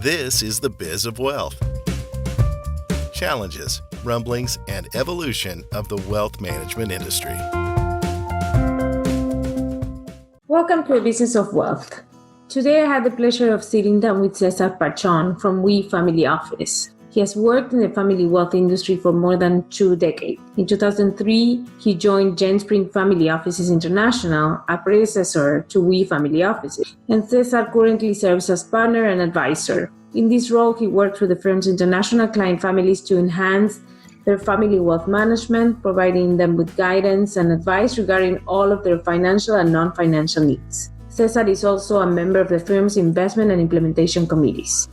This is the Biz of Wealth. Challenges, rumblings, and evolution of the wealth management industry. Welcome to the Business of Wealth. Today I had the pleasure of sitting down with Cesar Pachon from We Family Office. He has worked in the family wealth industry for more than 2 decades. In 2003, he joined Genspring Family Offices International, a predecessor to We Family Offices, and Cesar currently serves as partner and advisor. In this role, he works with the firm's international client families to enhance their family wealth management, providing them with guidance and advice regarding all of their financial and non-financial needs. Cesar is also a member of the firm's investment and implementation committees.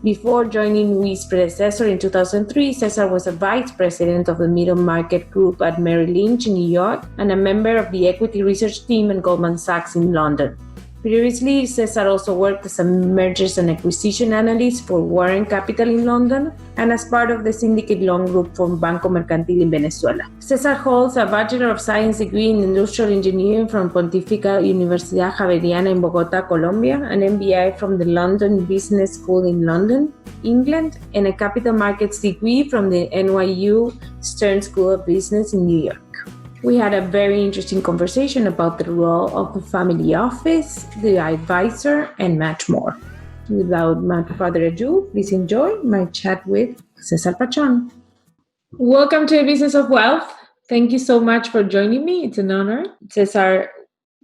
Before joining WE's predecessor in 2003, Cesar was a vice president of the middle market group at Merrill Lynch in New York and a member of the equity research team at Goldman Sachs in London. Previously, Cesar also worked as a mergers and acquisition analyst for Warren Capital in London and as part of the syndicate loan group from Banco Mercantil in Venezuela. Cesar holds a Bachelor of Science degree in Industrial Engineering from Pontificia Universidad Javeriana in Bogota, Colombia, an MBA from the London Business School in London, England, and a Capital Markets degree from the NYU Stern School of Business in New York. We had a very interesting conversation about the role of the family office, the advisor, and much more. Without much further ado, please enjoy my chat with Cesar Pachon. Welcome to the Business of Wealth. Thank you so much for joining me. It's an honor. Cesar,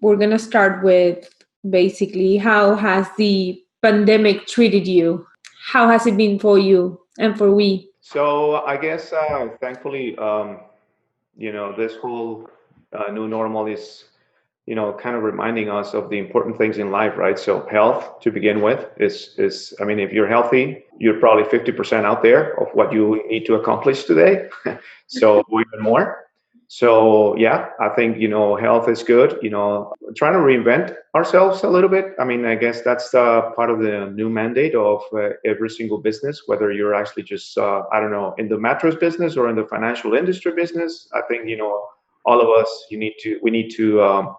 we're going to start with basically how has the pandemic treated you? How has it been for you and for we? So I guess, thankfully, this whole new normal is, kind of reminding us of the important things in life, right? So health, to begin with, is if you're healthy, you're probably 50% out there of what you need to accomplish today. So even more. So yeah, I think, health is good, trying to reinvent ourselves a little bit. I guess that's part of the new mandate of every single business, whether you're actually just, in the mattress business or in the financial industry business. I think, all of us, we need to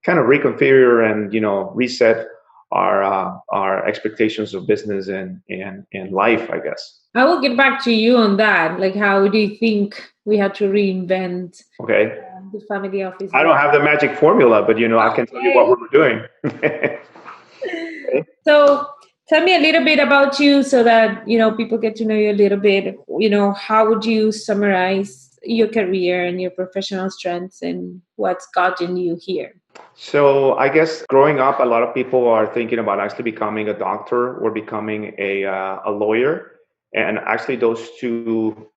kind of reconfigure and, reset our expectations of business and life, I guess. I will get back to you on that. Like, how do you think we had to reinvent the family office? I don't have the magic formula, but, I can tell you what we're doing. Okay. So tell me a little bit about you so that, people get to know you a little bit. How would you summarize your career and your professional strengths and what's gotten you here? So I guess growing up, a lot of people are thinking about actually becoming a doctor or becoming a lawyer. And actually those two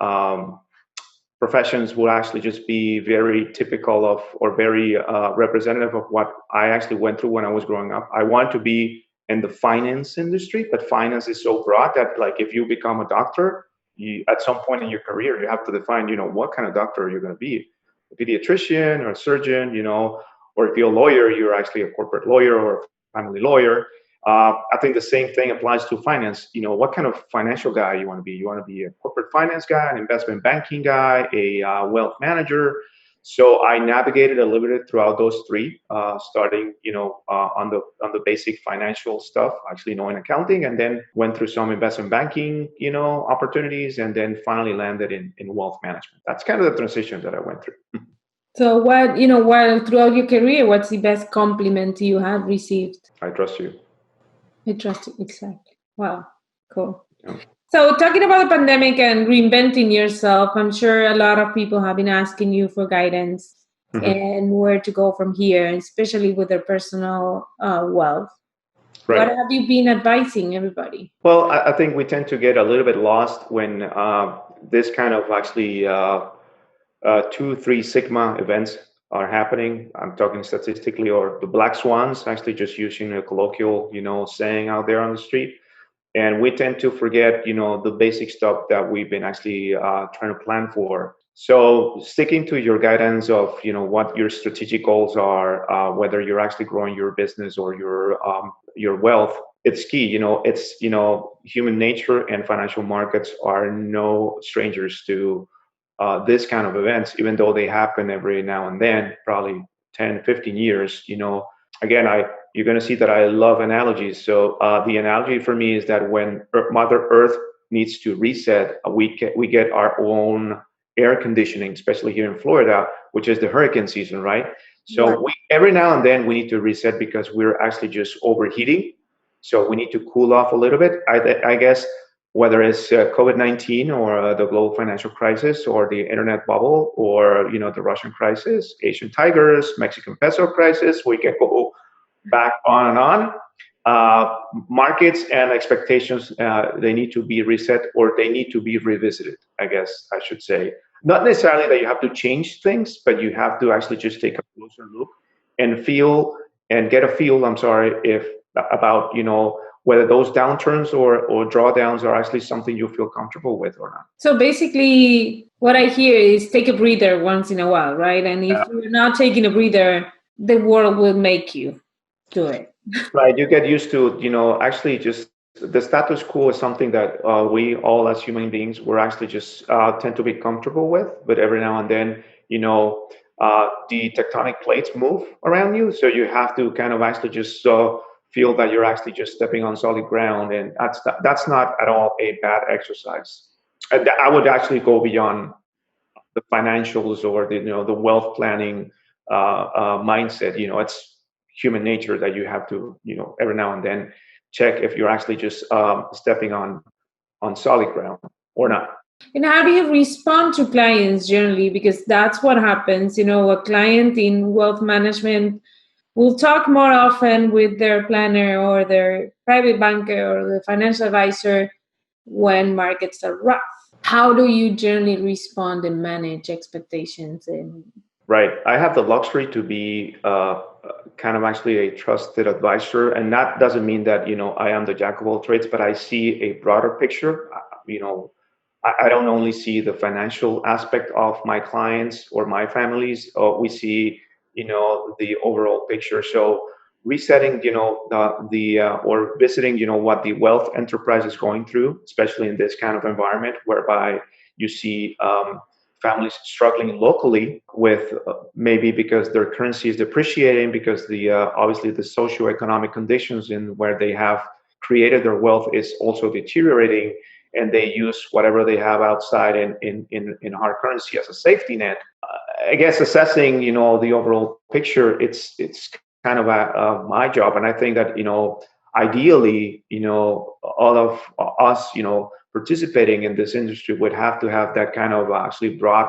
professions will actually just be very typical of, or very representative of what I actually went through when I was growing up. I want to be in the finance industry, but finance is so broad that, like, if you become a doctor, at some point in your career, you have to define, what kind of doctor you're going to be. A pediatrician or a surgeon, or if you're a lawyer, you're actually a corporate lawyer or a family lawyer. I think the same thing applies to finance. What kind of financial guy you want to be? You want to be a corporate finance guy, an investment banking guy, a wealth manager. So I navigated a little bit throughout those three, starting, on the basic financial stuff, actually knowing accounting, and then went through some investment banking, opportunities, and then finally landed in wealth management. That's kind of the transition that I went through. So what, while throughout your career, what's the best compliment you have received? I trust you. I trust you, exactly. Wow, cool. Yeah. So talking about the pandemic and reinventing yourself, I'm sure a lot of people have been asking you for guidance and where to go from here, especially with their personal wealth. Right. What have you been advising everybody? Well, I think we tend to get a little bit lost when this kind of actually 2-3 sigma events are happening. I'm talking statistically, or the black swans, actually just using a colloquial, saying out there on the street. And we tend to forget, the basic stuff that we've been actually trying to plan for. So sticking to your guidance of, what your strategic goals are, whether you're actually growing your business or your wealth, it's key. It's, human nature and financial markets are no strangers to this kind of events, even though they happen every now and then, probably 10, 15 years. Again, you're going to see that I love analogies. So the analogy for me is that when Mother Earth needs to reset, we get our own air conditioning, especially here in Florida, which is the hurricane season, right? Right. So every now and then we need to reset because we're actually just overheating. So we need to cool off a little bit. I guess whether it's COVID-19 or the global financial crisis or the internet bubble or the Russian crisis, Asian tigers, Mexican peso crisis, we can go back on and on. Markets and expectations, they need to be reset or they need to be revisited, I guess I should say. Not necessarily that you have to change things, but you have to actually just take a closer look and get a feel, I'm sorry, if about, whether those downturns or drawdowns are actually something you feel comfortable with or not. So basically, what I hear is take a breather once in a while, right? And if you're not taking a breather, the world will make you do it. Right. You get used to, actually just the status quo is something that we all as human beings, we're actually just tend to be comfortable with. But every now and then, the tectonic plates move around you. So you have to kind of actually just feel that you're actually just stepping on solid ground. And that's not at all a bad exercise. And I would actually go beyond the financials or the wealth planning mindset. It's human nature that you have to every now and then check if you're actually just stepping on solid ground or not. And how do you respond to clients generally? Because that's what happens. A client in wealth management will talk more often with their planner or their private banker or the financial advisor when markets are rough. How do you generally respond and manage expectations? Right. I have the luxury to be kind of actually a trusted advisor. And that doesn't mean that, I am the jack of all trades, but I see a broader picture. I don't only see the financial aspect of my clients or my families. We see, the overall picture. So resetting, or visiting, what the wealth enterprise is going through, especially in this kind of environment whereby you see families struggling locally with maybe because their currency is depreciating, because the obviously the socioeconomic conditions in where they have created their wealth is also deteriorating, and they use whatever they have outside in hard currency as a safety net. I guess assessing, the overall picture, it's kind of my job, and I think that ideally, all of us, participating in this industry would have to have that kind of actually broad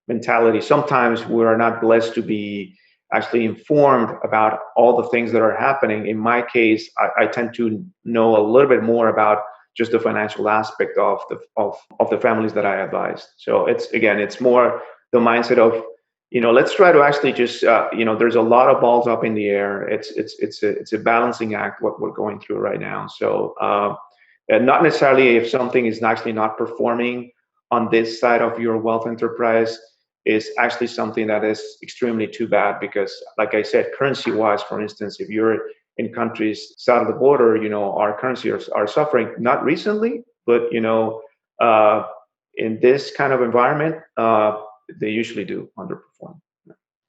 mentality. Sometimes we are not blessed to be actually informed about all the things that are happening. In my case, I tend to know a little bit more about just the financial aspect of the families that I advise. So it's more the mindset of, let's try to actually just, there's a lot of balls up in the air. It's a balancing act what we're going through right now. So and not necessarily if something is actually not performing on this side of your wealth enterprise is actually something that is extremely too bad, because like I said, currency wise, for instance, if you're in countries south of the border, our currencies are suffering, not recently, but in this kind of environment, they usually do underperform.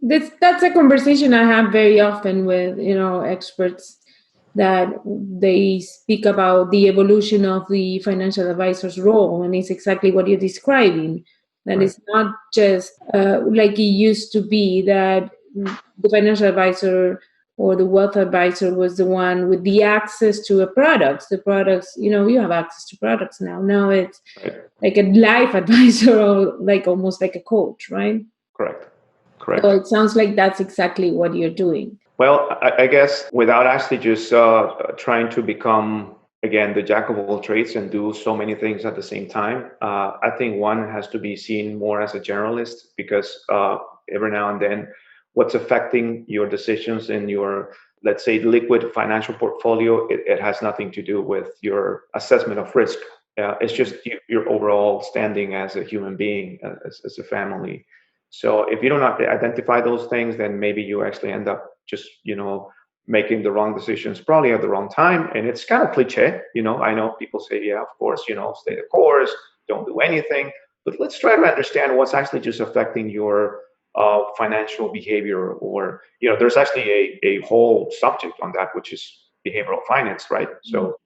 That's a conversation I have very often with experts, that they speak about the evolution of the financial advisor's role, and it's exactly what you're describing. That Right. it's not just like it used to be, that the financial advisor or the wealth advisor was the one with the access to a products. The products, you have access to products now. Now it's Right. like a life advisor, or like almost like a coach, right? Correct. So it sounds like that's exactly what you're doing. Well, I guess without actually just trying to become, again, the jack of all trades and do so many things at the same time, I think one has to be seen more as a generalist, because every now and then what's affecting your decisions in your, let's say, liquid financial portfolio, it has nothing to do with your assessment of risk. It's just your overall standing as a human being, as a family. So if you don't identify those things, then maybe you actually end up just, making the wrong decisions probably at the wrong time. And it's kind of cliche, I know people say, yeah, of course, stay the course, don't do anything. But let's try to understand what's actually just affecting your financial behavior, or there's actually a whole subject on that, which is behavioral finance, right?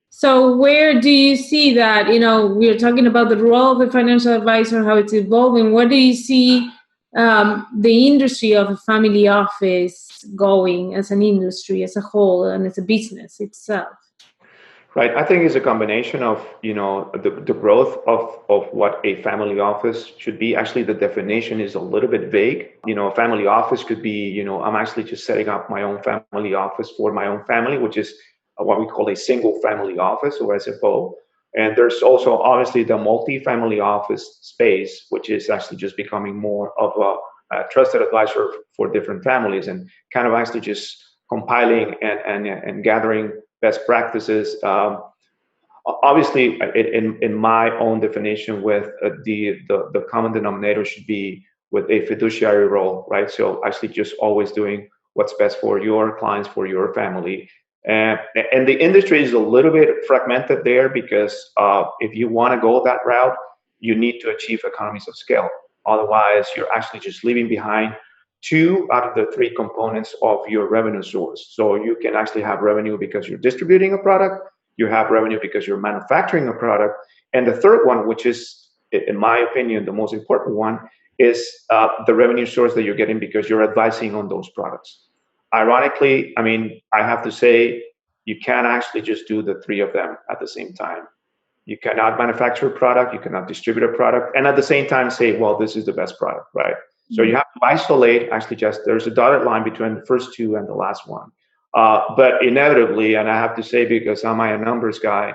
So where do you see that? We're talking about the role of the financial advisor, how it's evolving. Where do you see the industry of a family office going as an industry as a whole and as a business itself? Right. I think it's a combination of, the growth of what a family office should be. Actually, the definition is a little bit vague. A family office could be, I'm actually just setting up my own family office for my own family, which is what we call a single family office, or SFO. And there's also obviously the multi-family office space, which is actually just becoming more of a trusted advisor for different families, and kind of actually just compiling and gathering best practices. Obviously, in my own definition, with the common denominator should be with a fiduciary role, right? So actually, just always doing what's best for your clients, for your family. And the industry is a little bit fragmented there, because if you want to go that route, you need to achieve economies of scale. Otherwise, you're actually just leaving behind two out of the three components of your revenue source. So you can actually have revenue because you're distributing a product, you have revenue because you're manufacturing a product, and the third one, which is, in my opinion, the most important one, is the revenue source that you're getting because you're advising on those products. Ironically, I have to say, you can't actually just do the three of them at the same time. You cannot manufacture a product, you cannot distribute a product, and at the same time say, well, this is the best product, right? So you have to isolate, actually, just there's a dotted line between the first two and the last one. But inevitably, and I have to say, because I'm a numbers guy,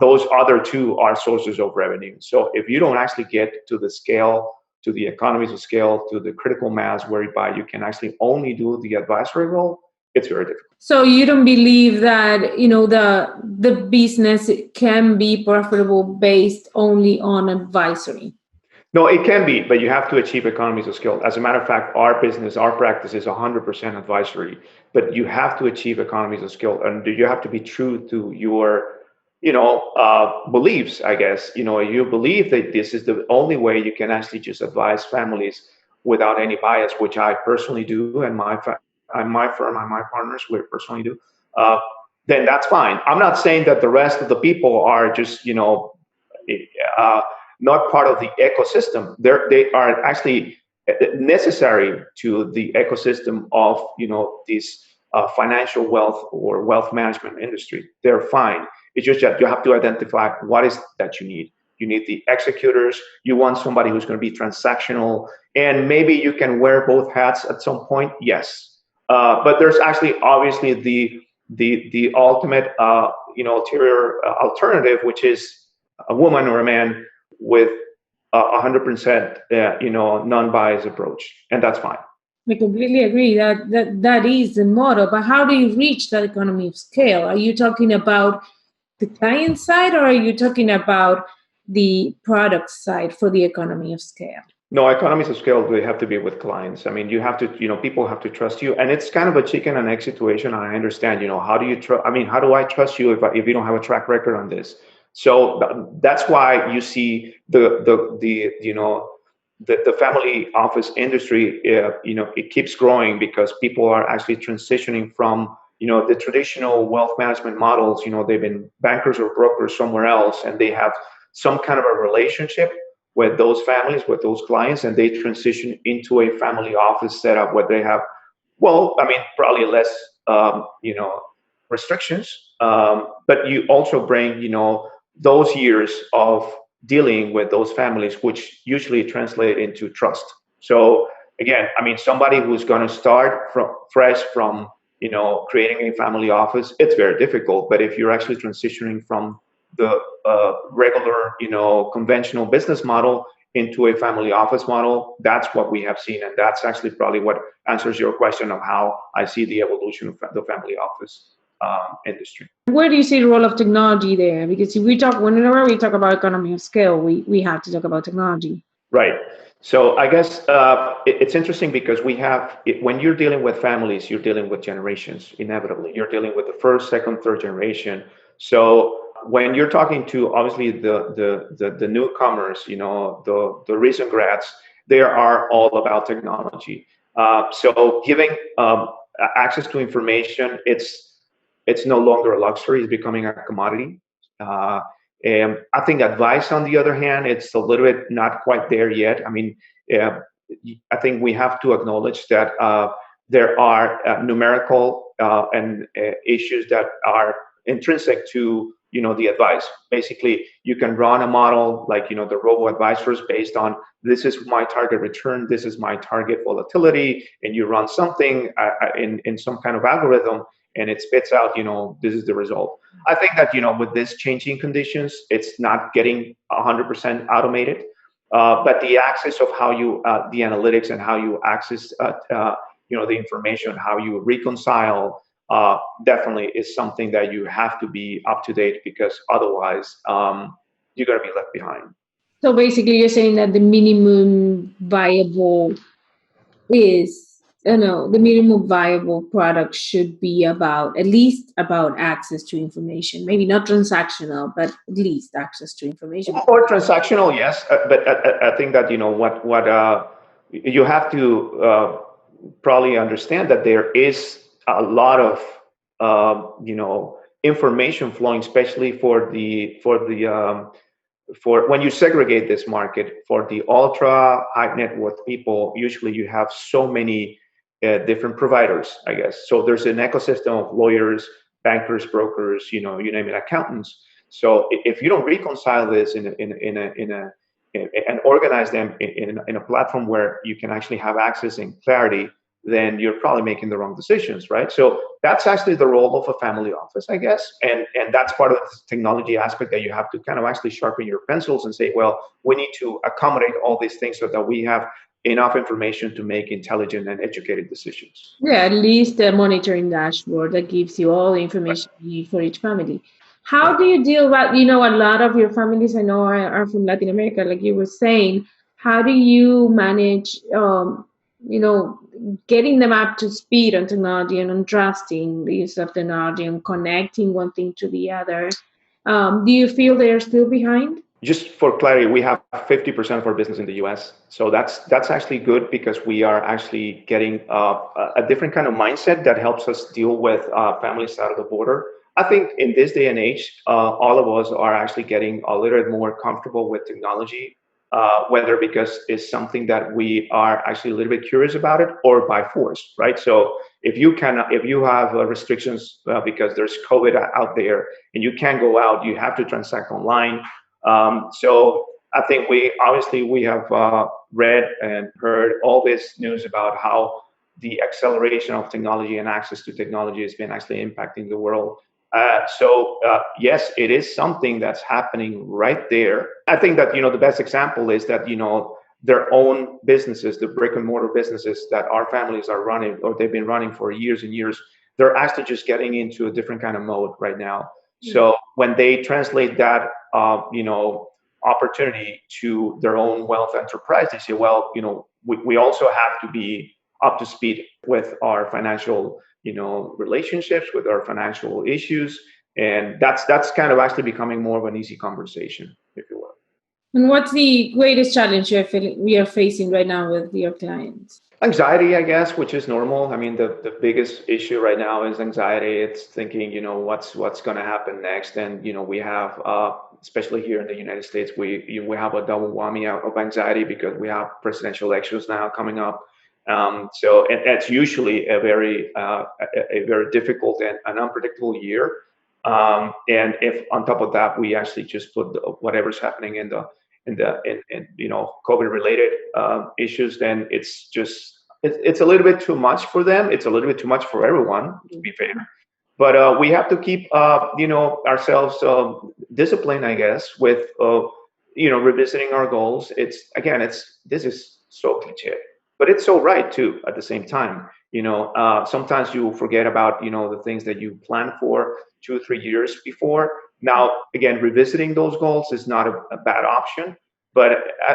those other two are sources of revenue. So if you don't actually get to the scale, to the economies of scale, to the critical mass whereby you can actually only do the advisory role, it's very difficult. So you don't believe that the business can be profitable based only on advisory? No, it can be, but you have to achieve economies of scale. As a matter of fact, our business, our practice is 100% advisory, but you have to achieve economies of scale, and you have to be true to your, beliefs, I guess. You believe that this is the only way you can actually just advise families without any bias, which I personally do, and my firm and my partners, we personally do. Then that's fine. I'm not saying that the rest of the people are just, not part of the ecosystem. They are actually necessary to the ecosystem of this financial wealth or wealth management industry. They're fine. It's just that you have to identify what is that you need. You need the executors. You want somebody who's going to be transactional, and maybe you can wear both hats at some point. Yes, but there's actually obviously the ultimate ulterior alternative, which is a woman or a man with 100% non-biased approach, and that's fine. I completely agree that is the model, but how do you reach that economy of scale? Are you talking about the client side, or are you talking about the product side for the economy of scale? No, economies of scale, they have to be with clients. You have to, people have to trust you, and it's kind of a chicken and egg situation. I understand, how do you trust? How do I trust you if you don't have a track record on this? So that's why you see the family office industry, it keeps growing, because people are actually transitioning from, the traditional wealth management models. They've been bankers or brokers somewhere else, and they have some kind of a relationship with those families, with those clients, and they transition into a family office setup where they have, probably less, restrictions. But you also bring, those years of dealing with those families, which usually translate into trust. So again, somebody who's going to start from fresh from, creating a family office, it's very difficult. But if you're actually transitioning from the regular, conventional business model into a family office model, that's what we have seen. And that's actually probably what answers your question of how I see the evolution of the family office industry. Where do you see the role of technology there? Because whenever we talk about economy of scale, we have to talk about technology. Right. So I guess it's interesting, because when you're dealing with families, you're dealing with generations. Inevitably, you're dealing with the first, second, third generation. So when you're talking to obviously the newcomers, the recent grads, they are all about technology. So giving access to information, it's no longer a luxury; it's becoming a commodity. And I think advice, on the other hand, it's a little bit not quite there yet. I mean, uh, I think we have to acknowledge that there are numerical and issues that are intrinsic to the advice. Basically, you can run a model like the robo advisors based on this is my target return, this is my target volatility, and you run something in some kind of algorithm, and it spits out this is the result. I think that with this changing conditions, it's not getting 100% automated, but the access of how you the analytics and how you access the information, how you reconcile, definitely is something that you have to be up to date, because otherwise you're going to be left behind. So basically, you're saying that the minimum viable is, the minimum viable product should be about, at least about access to information. Maybe not transactional, but at least access to information. Or transactional, yes, but I think that what you have to probably understand that there is a lot of information flowing, especially for when you segregate this market for the ultra high net worth people. Usually, you have so many different providers, I guess. So there's an ecosystem of lawyers, bankers, brokers, you name it, accountants. So if you don't reconcile this and organize them in a platform where you can actually have access and clarity, then you're probably making the wrong decisions, right? So that's actually the role of a family office, I guess. And that's part of the technology aspect, that you have to kind of actually sharpen your pencils and say, well, we need to accommodate all these things so that we have enough information to make intelligent and educated decisions. Yeah, at least a monitoring dashboard that gives you all the information you need for each family. How do you deal with, a lot of your families I know are from Latin America, like you were saying. How do you manage, getting them up to speed on technology and on trusting the use of technology and connecting one thing to the other? Do you feel they are still behind? Just for clarity, we have 50% of our business in the US. So that's actually good, because we are actually getting a different kind of mindset that helps us deal with families out of the border. I think in this day and age, all of us are actually getting a little bit more comfortable with technology, whether because it's something that we are actually a little bit curious about it, or by force, right? So if you have restrictions because there's COVID out there and you can't go out, you have to transact online. So I think we have read and heard all this news about how the acceleration of technology and access to technology has been actually impacting the world. So yes, it is something that's happening right there. I think that the best example is that their own businesses, the brick and mortar businesses that our families are running, or they've been running for years and years, they're actually just getting into a different kind of mode right now. So when they translate that, opportunity to their own wealth enterprise, they say, well, we also have to be up to speed with our financial, relationships, with our financial issues, and that's kind of actually becoming more of an easy conversation, if you will. And what's the greatest challenge we are facing right now with your clients? Anxiety, I guess, which is normal. I mean, the biggest issue right now is anxiety. It's thinking, what's going to happen next, and we have, especially here in the United States, we have a double whammy of anxiety, because we have presidential elections now coming up. So it's usually a very difficult and an unpredictable year. And if on top of that we actually just put whatever's happening in COVID related issues, then it's a little bit too much for them. It's a little bit too much for everyone, to be fair. But we have to keep ourselves disciplined, I guess, with revisiting our goals. This is so cliche, but it's so right too at the same time. Sometimes you forget about the things that you planned for 2 or 3 years before. Now again, revisiting those goals is not a bad option, but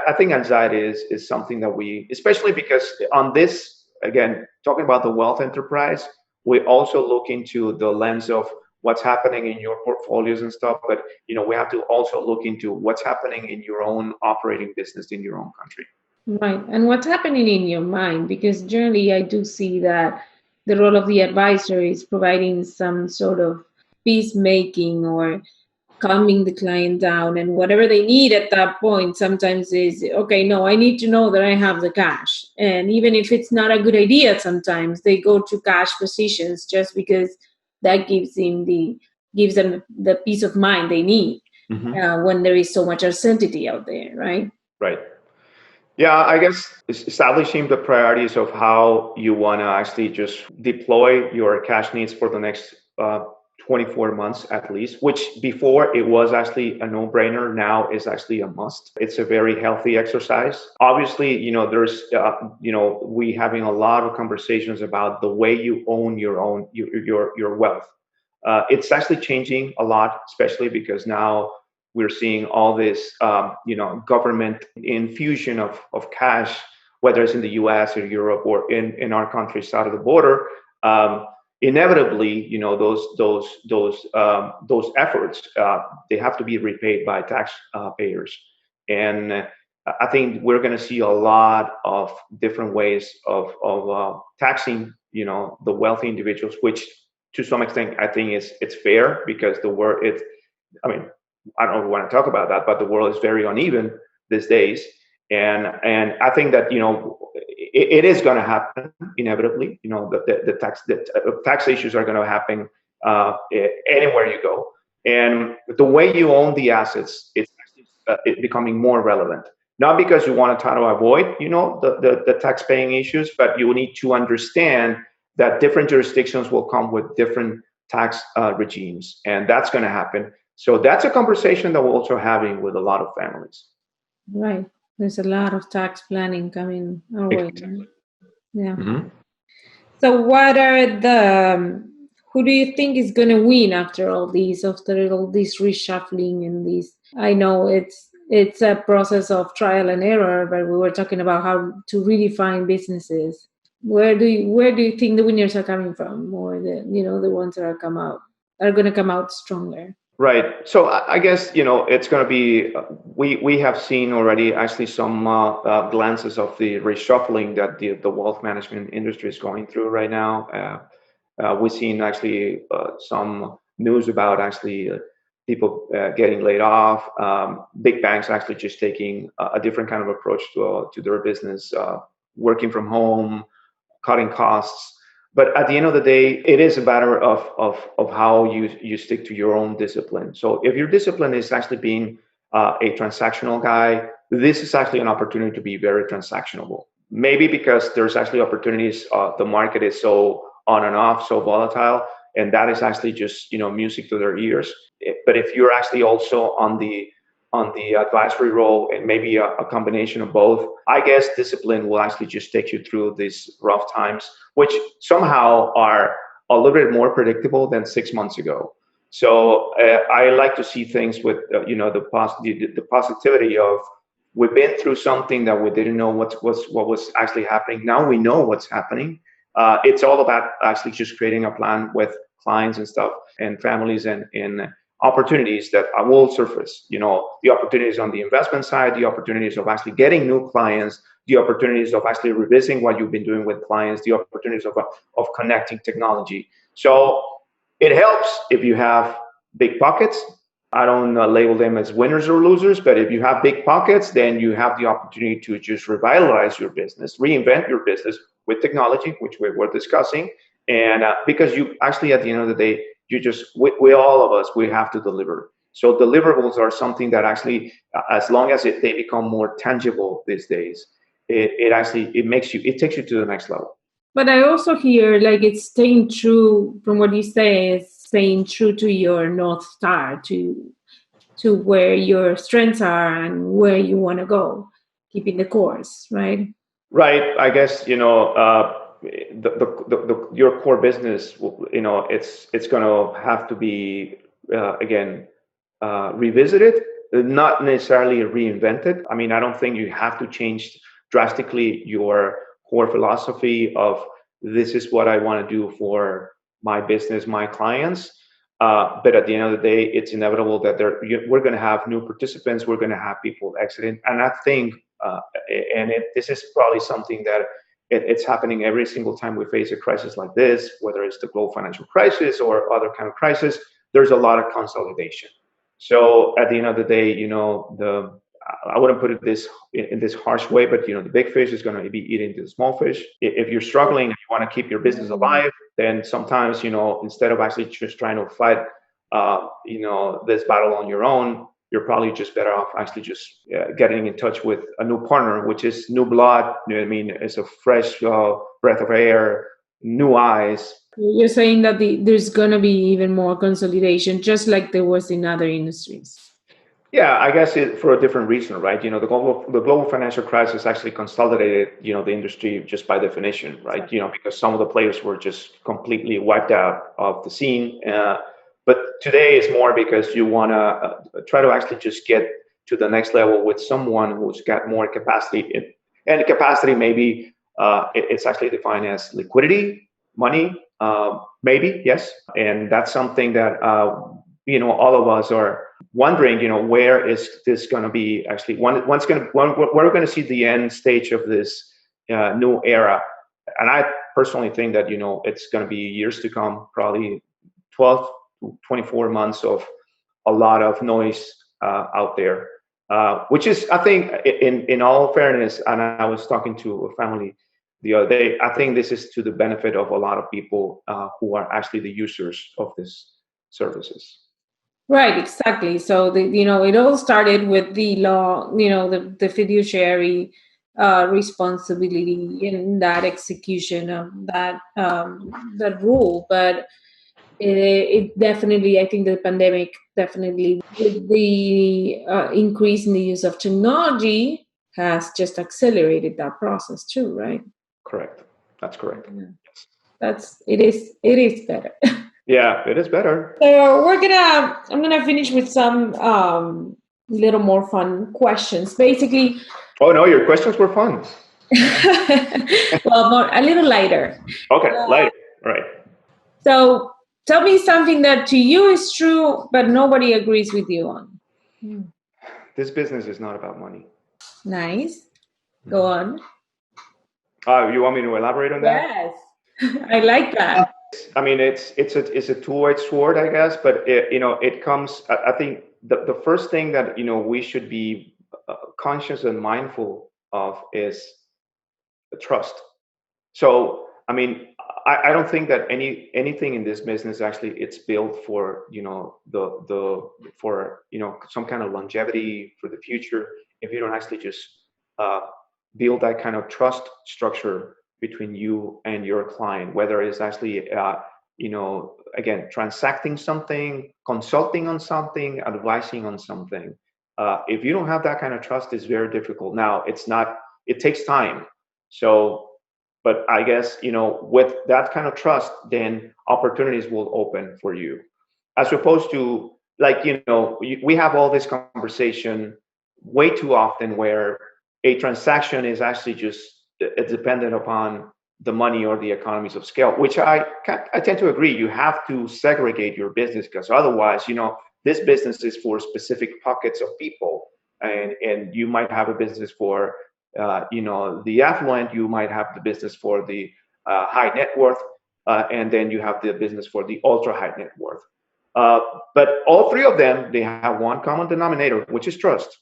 I think anxiety is something that we, especially because on this, again, talking about the wealth enterprise, we also look into the lens of what's happening in your portfolios and stuff, but we have to also look into what's happening in your own operating business in your own country. Right. And what's happening in your mind? Because generally, I do see that the role of the advisor is providing some sort of peacemaking or calming the client down, and whatever they need at that point sometimes is okay, no, I need to know that I have the cash. And even if it's not a good idea, sometimes they go to cash positions just because that gives them the peace of mind they need when there is so much uncertainty out there, right? Right. Yeah, I guess establishing the priorities of how you want to actually just deploy your cash needs for the next 24 months at least, which before it was actually a no-brainer, now is actually a must. It's a very healthy exercise. Obviously, there's, we having a lot of conversations about the way you own your wealth. It's actually changing a lot, especially because now we're seeing all this, government infusion of cash, whether it's in the U.S. or Europe or in our countries out of the border. Inevitably, those efforts, they have to be repaid by tax payers, and I think we're going to see a lot of different ways of taxing, the wealthy individuals, which to some extent I think it's fair because the world it's I mean, I don't want to talk about that, but the world is very uneven these days, and I think that it is going to happen inevitably. The tax issues are going to happen anywhere you go, and the way you own the assets, it's it becoming more relevant. Not because you want to try to avoid, the tax paying issues, but you need to understand that different jurisdictions will come with different tax regimes, and that's going to happen. So that's a conversation that we're also having with a lot of families. Right. There's a lot of tax planning coming our way. Exactly. Yeah. Mm-hmm. So what are the who do you think is going to win after all this reshuffling and this? I know it's a process of trial and error, but we were talking about how to redefine businesses. Where do you think the winners are coming from, or the ones that are going to come out stronger? Right. So I guess it's going to be. We have seen already actually some glances of the reshuffling that the wealth management industry is going through right now. We've seen actually some news about actually people getting laid off. Big banks actually just taking a different kind of approach to their business, working from home, cutting costs. But at the end of the day, it is a matter of how you stick to your own discipline. So if your discipline is actually being a transactional guy, this is actually an opportunity to be very transactionable. Maybe because there's actually opportunities. The market is so on and off, so volatile, and that is actually just music to their ears. But if you're actually also on the advisory role and maybe a combination of both, I guess discipline will actually just take you through these rough times, which somehow are a little bit more predictable than 6 months ago. So I like to see things with the positivity of we've been through something that we didn't know what was actually happening. Now we know what's happening. It's all about actually just creating a plan with clients and stuff and families and opportunities that will surface. The opportunities on the investment side, the opportunities of actually getting new clients, the opportunities of actually revisiting what you've been doing with clients, the opportunities of connecting technology. So it helps if you have big pockets. I don't label them as winners or losers, but if you have big pockets, then you have the opportunity to just revitalize your business, reinvent your business with technology, which we were discussing. And because you actually, at the end of the day, we all of us, we have to deliver. So deliverables are something that actually, as long as they become more tangible these days, it takes you to the next level. But I also hear like it's staying true from what you say, is staying true to your North Star, to where your strengths are and where you want to go, keeping the course, right? Right. I guess your core business. It's going to have to be again revisited, not necessarily reinvented. I mean, I don't think you have to change drastically your core philosophy of this is what I want to do for my business, my clients. But at the end of the day, it's inevitable that we're going to have new participants. We're going to have people exiting, and I think This is probably something that it's happening every single time we face a crisis like this, whether it's the global financial crisis or other kind of crisis. There's a lot of consolidation. So at the end of the day, I wouldn't put it in this harsh way, but the big fish is going to be eating the small fish. If you're struggling and you want to keep your business alive, then sometimes instead of actually just trying to fight this battle on your own, you're probably just better off actually just getting in touch with a new partner, which is new blood. It's a fresh breath of air, new eyes. You're saying that there's going to be even more consolidation, just like there was in other industries. Yeah, I guess for a different reason, right? The global financial crisis actually consolidated, the industry just by definition, right? Because some of the players were just completely wiped out of the scene. But today is more because you want to try to actually just get to the next level with someone who's got more capacity. And capacity, maybe it's actually defined as liquidity, money, maybe, yes. And that's something that, all of us are wondering, where is this going to be actually? When we're going to see the end stage of this new era. And I personally think that, it's going to be years to come, probably 12 to 24 months of a lot of noise out there, which is, I think, in all fairness, and I was talking to a family the other day, I think this is to the benefit of a lot of people who are actually the users of these services. Right, exactly. So it all started with the law, the fiduciary responsibility in that execution of that rule. But it definitely, I think the pandemic definitely, with the increase in the use of technology, has just accelerated that process too, right? Correct. That's correct. Yeah. It is better. Yeah, it is better. So I'm gonna finish with some little more fun questions. Basically. Oh no, your questions were fun. Well, a little lighter. Okay, lighter. Right. So tell me something that to you is true, but nobody agrees with you on. This business is not about money. Nice. Go on. You want me to elaborate on that? Yes, I like that. I mean, it's a two-edged sword, I guess, but it comes. I think the first thing that we should be conscious and mindful of is trust. So, I mean, I don't think that anything in this business actually it's built for for some kind of longevity for the future. If you don't actually just build that kind of trust structure between you and your client, whether it's actually again transacting something, consulting on something, advising on something. If you don't have that kind of trust, it's very difficult. Now, it takes time. So, but I guess, with that kind of trust, then opportunities will open for you. As opposed to, like, we have all this conversation way too often where a transaction is actually just dependent upon the money or the economies of scale, which I tend to agree. You have to segregate your business because otherwise, this business is for specific pockets of people. And you might have a business for the affluent, you might have the business for the high net worth, and then you have the business for the ultra high net worth. But all three of them, they have one common denominator, which is trust,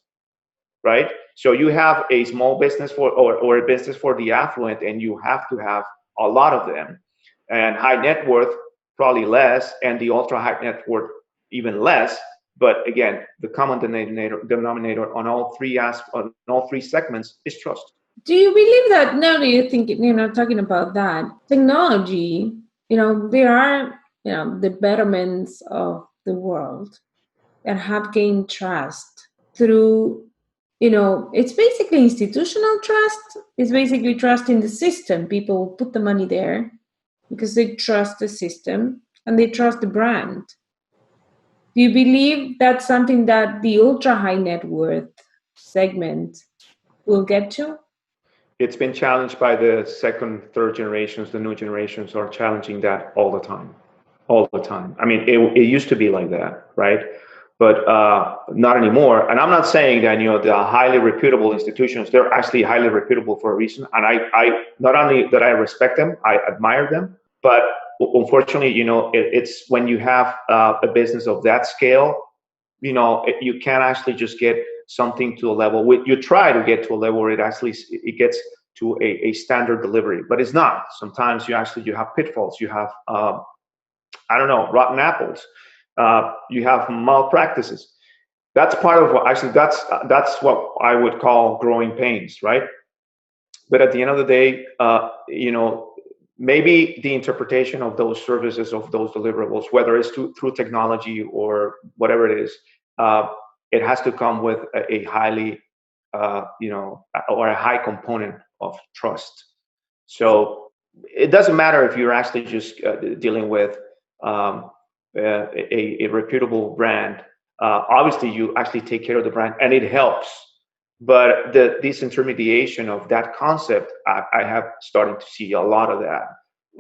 right? So you have a small business or a business for the affluent, and you have to have a lot of them. And high net worth, probably less, and the ultra high net worth, even less. But again, the common denominator on all three segments is trust. Do you believe that now that you think, talking about that, technology, there are, the betterments of the world that have gained trust through, it's basically institutional trust. It's basically trust in the system. People put the money there because they trust the system and they trust the brand. Do you believe that's something that the ultra high net worth segment will get to? It's been challenged by the second, third generations. The new generations are challenging that all the time. I mean, it used to be like that, right? but not anymore. And I'm not saying that, you know, the highly reputable institutions, they're actually highly reputable for a reason. And I not only that I respect them, I admire them, but unfortunately, you know, it's when you have a business of that scale, you know, you can't actually just get something to a level. You try to get to a level where it gets to a standard delivery, but it's not. Sometimes you have pitfalls. You have I don't know, rotten apples. You have malpractices. That's part of what that's what I would call growing pains, right? But at the end of the day, you know, maybe the interpretation of those services, of those deliverables, whether it's through technology or whatever it is, it has to come with a highly, you know, or a high component of trust. So it doesn't matter if you're actually just dealing with a reputable brand. Obviously, you actually take care of the brand, and it helps. But this intermediation of that concept, I have started to see a lot of that.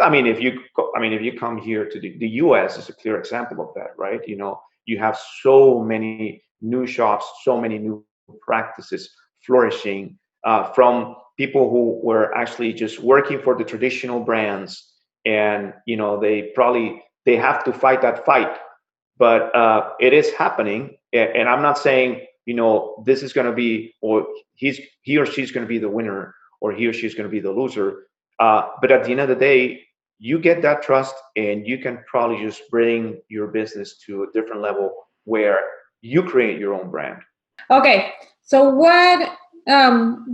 I mean, if you come here to the U.S. is a clear example of that, right? You know, you have so many new shops, so many new practices flourishing from people who were actually just working for the traditional brands, and you know, they have to fight that fight, but it is happening. And I'm not saying, you know, this is going to be, or he or she's going to be the winner, or he or she's going to be the loser. But at the end of the day, you get that trust, and you can probably just bring your business to a different level where you create your own brand. Okay, so what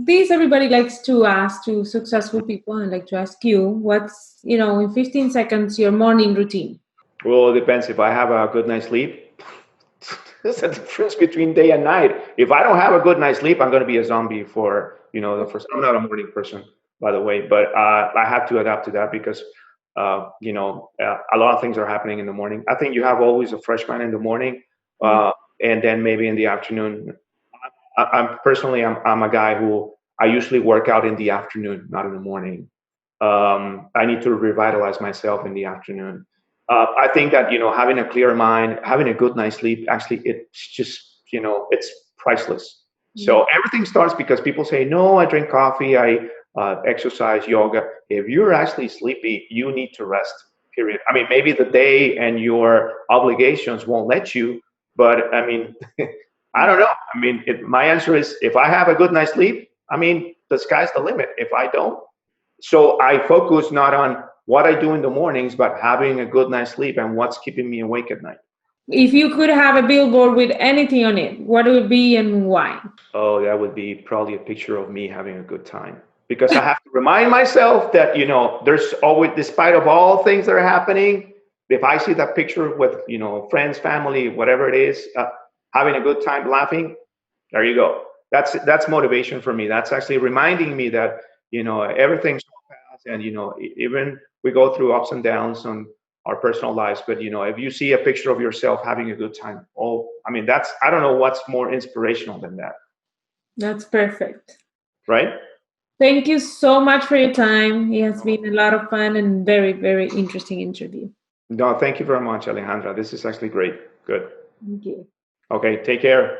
this everybody likes to ask to successful people, and like to ask you, what's, you know, in 15 seconds, your morning routine? Well, it depends. If I have a good night's sleep, there's a difference between day and night. If I don't have a good night's sleep, I'm going to be a zombie for, you know, the first. I'm not a morning person, by the way, but I have to adapt to that because, you know, a lot of things are happening in the morning. I think you have always a fresh mind in the morning, and then maybe in the afternoon. I'm a guy who I usually work out in the afternoon, not in the morning. I need to revitalize myself in the afternoon. I think that, you know, having a clear mind, having a good night's sleep, actually, it's just, you know, it's priceless. So everything starts because people say, no, I drink coffee, I exercise, yoga. If you're actually sleepy, you need to rest, period. I mean, maybe the day and your obligations won't let you, but I mean, I don't know. I mean, my answer is, if I have a good night's sleep, I mean, the sky's the limit. If I don't, so I focus not on what I do in the mornings, but having a good night's sleep and what's keeping me awake at night. If you could have a billboard with anything on it, what would it be and why? Oh, that would be probably a picture of me having a good time. Because I have to remind myself that, you know, there's always, despite of all things that are happening, if I see that picture with, you know, friends, family, whatever it is, having a good time, laughing, there you go. That's motivation for me. That's actually reminding me that, you know, everything's fast, and, you know, even we go through ups and downs on our personal lives, but, you know, if you see a picture of yourself having a good time, oh, I mean, I don't know what's more inspirational than that. That's perfect. Right? Thank you so much for your time. It has been a lot of fun and very, very interesting interview. No, thank you very much, Alejandra. This is actually great. Good. Thank you. Okay, take care.